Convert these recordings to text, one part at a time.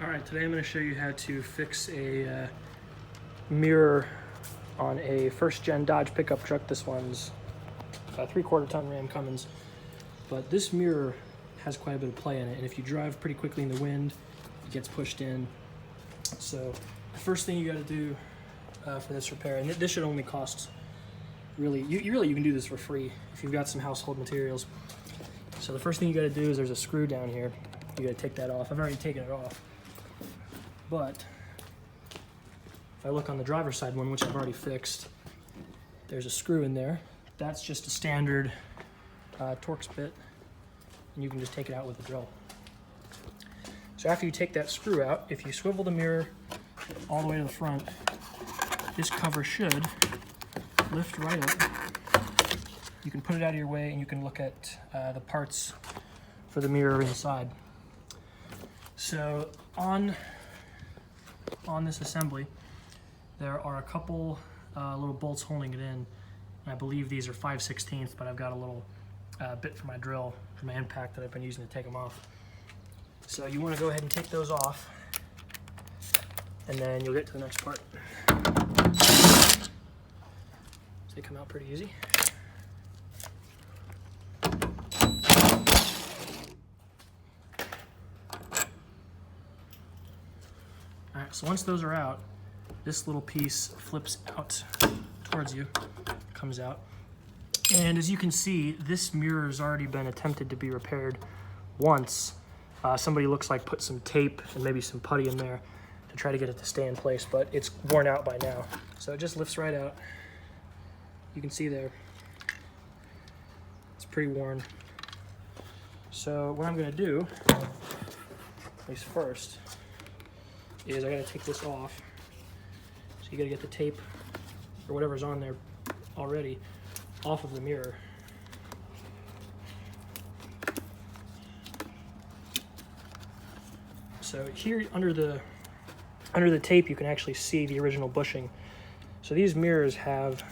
Alright, today I'm going to show you how to fix a mirror on a first-gen Dodge pickup truck. This one's a 3/4 ton Ram Cummins. But this mirror has quite a bit of play in it, and if you drive pretty quickly in the wind, it gets pushed in. So the first thing you got to do for this repair, and this should only cost, you can do this for free if you've got some household materials. So the first thing you got to do is there's a screw down here. You got to take that off. I've already taken it off. But if I look on the driver's side one, which I've already fixed, there's a screw in there. That's just a standard Torx bit, and you can just take it out with a drill. So after you take that screw out, if you swivel the mirror all the way to the front, this cover should lift right up. You can put it out of your way and you can look at the parts for the mirror inside. So on this assembly, there are a couple little bolts holding it in. I believe these are 5/16, but I've got a little bit for my drill, for my impact that I've been using to take them off. So you want to go ahead and take those off, and then you'll get to the next part. So they come out pretty easy. Alright, so once those are out, this little piece flips out towards you, comes out. And as you can see, this mirror has already been attempted to be repaired once. Somebody looks like put some tape and maybe some putty in there to try to get it to stay in place, but it's worn out by now. So it just lifts right out. You can see there, it's pretty worn. So what I'm gonna do, at least first, is I gotta take this off. So you gotta get the tape or whatever's on there already off of the mirror. So here under the tape you can actually see the original bushing. So these mirrors have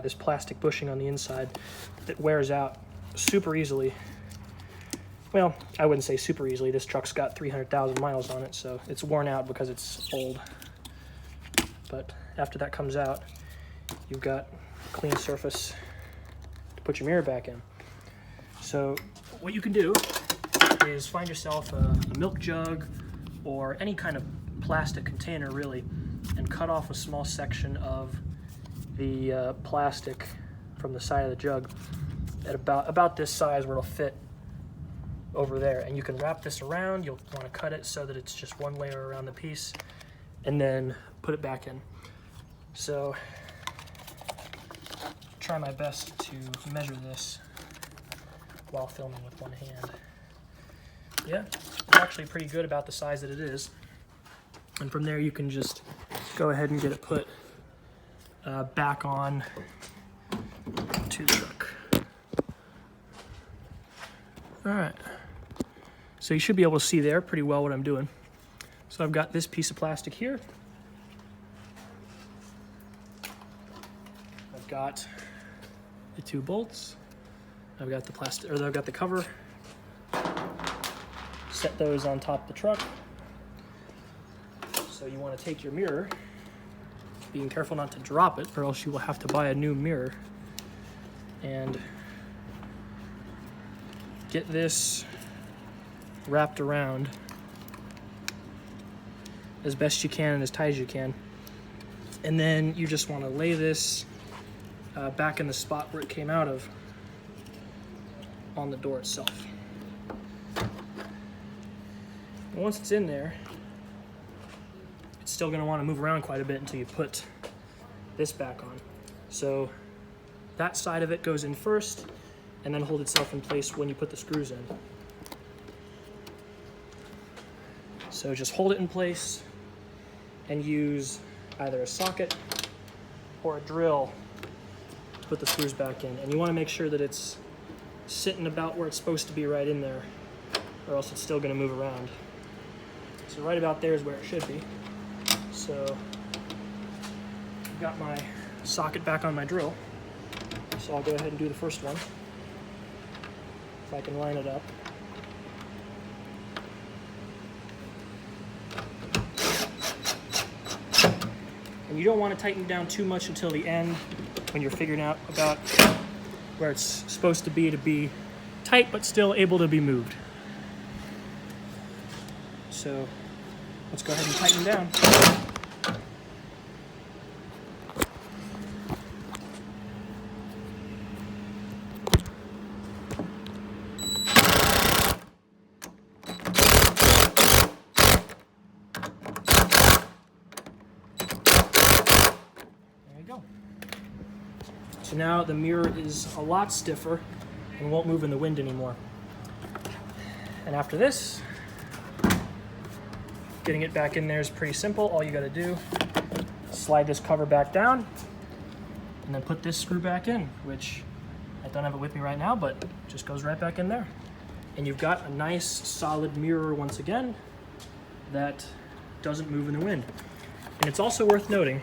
this plastic bushing on the inside that wears out super easily. Well, I wouldn't say super easily. This truck's got 300,000 miles on it, so it's worn out because it's old. But after that comes out, you've got a clean surface to put your mirror back in. So what you can do is find yourself a milk jug or any kind of plastic container, really, and cut off a small section of the plastic from the side of the jug at about this size where it'll fit over there, and you can wrap this around. You'll want to cut it so that it's just one layer around the piece and then put it back in. So try my best to measure this while filming with one hand. Yeah, it's actually pretty good about the size that it is, and from there you can just go ahead and get it put back on to the truck. All right. So you should be able to see there pretty well what I'm doing. So I've got this piece of plastic here. I've got the 2 bolts. I've got the plastic, or I've got the cover. Set those on top of the truck. So you want to take your mirror, being careful not to drop it, or else you will have to buy a new mirror, and get this wrapped around as best you can and as tight as you can. And then you just want to lay this back in the spot where it came out of on the door itself. And once it's in there, it's still going to want to move around quite a bit until you put this back on. So that side of it goes in first and then hold itself in place when you put the screws in. So just hold it in place and use either a socket or a drill to put the screws back in. And you want to make sure that it's sitting about where it's supposed to be, right in there, or else it's still going to move around. So right about there is where it should be. So I've got my socket back on my drill. So I'll go ahead and do the first one, if I can line it up. And you don't want to tighten down too much until the end when you're figuring out about where it's supposed to be tight but still able to be moved. So let's go ahead and tighten down. So now the mirror is a lot stiffer and won't move in the wind anymore. And after this, getting it back in there is pretty simple. All you gotta do is slide this cover back down and then put this screw back in, which I don't have it with me right now, but it just goes right back in there. And you've got a nice solid mirror once again that doesn't move in the wind. And it's also worth noting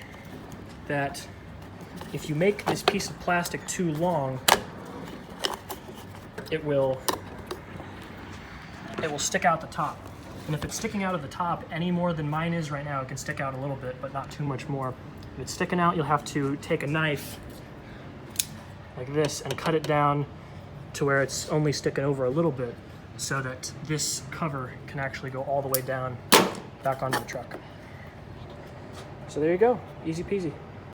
that if you make this piece of plastic too long, it will stick out the top. And if it's sticking out of the top any more than mine is right now, it can stick out a little bit, but not too much more. If it's sticking out, you'll have to take a knife like this and cut it down to where it's only sticking over a little bit so that this cover can actually go all the way down back onto the truck. So there you go, easy peasy.